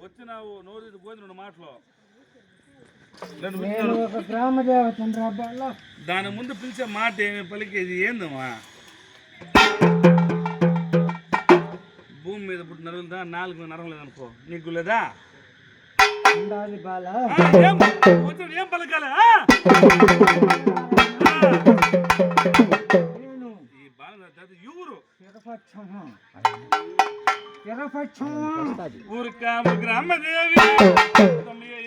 వచ్చినావు నోరు పోయింది రెండు మాటలు. దాని ముందు పిలిచే మాట ఏమి పలికేది ఏందమ్మా? భూమి మీద పుట్టి నరుగులుదా, నాలుగు మీద నరం లేదనుకో, నీకు లేదా? ఏం పలకాలి? ఈ బాల ఎవరు? ఊరికావు గ్రామదేవి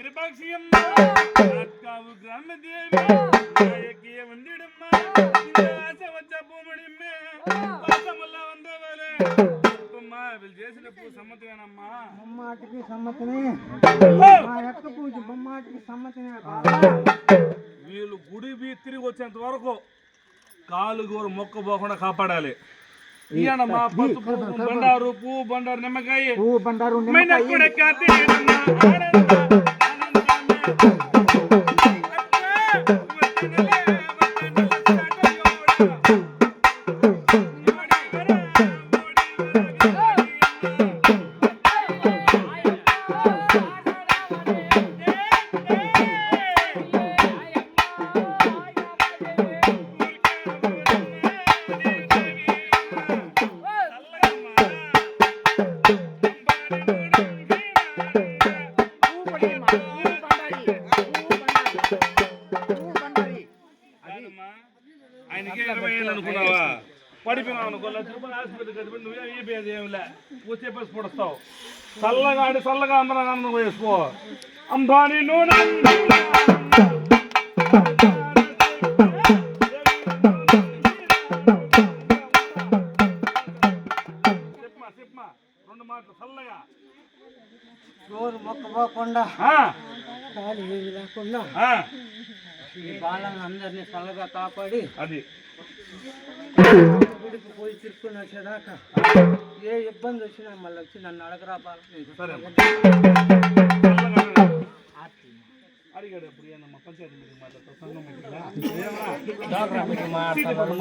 ఇరుపాక్షియమ్మ కావు గ్రామదేవి వందిడమ్మ వచ్చ భూముడిమ్మే వందవలే వీళ్ళు చేసిన పూజ సమ్మతమేనమ్మా? బొమ్మాటికి సమ్మతమే, పూజ బొమ్మాటికి సమ్మతమే. వీళ్ళు గుడి తిరిగి వచ్చేంత వరకు కాలు గోరు మొక్క పోకుండా కాపాడాలి. ఈయనమ్మా పసుపు బండారు పువ్వు బండారు నిమ్మకాయ పువ్వు బండారు ఆయనకి 20 ఏళ్ళు అనుకున్నావా? పడిపోయినావు అనుకో, తిరుపతి హాస్పిటల్ కట్టుబడి నువ్వే అయిపోయేది ఏమిలే, పూసే పసి పొడుస్తావు. చల్లగా ఆడి చల్లగా అందరం వేసుకో. అంబానీ నూనె చెప్పమా రెండు మాటలు చల్లగా. నోరు మొక్కపోకుండా కాలు ఏమి లేకుండా ఈ బాలను అందరినీ చల్లగా కాపాడి అది గుడికి పోయి తిరుక్కుని వచ్చేదాకా ఏ ఇబ్బంది వచ్చినా మళ్ళీ వచ్చి నన్ను అడగరా బాల. అడిగాడు ఎప్పుడు ఏమన్నా పంచాయతీ మీటింగ్ మాట్లాడతావు, సంఘం మీటింగ్ మాట్లాడతావు.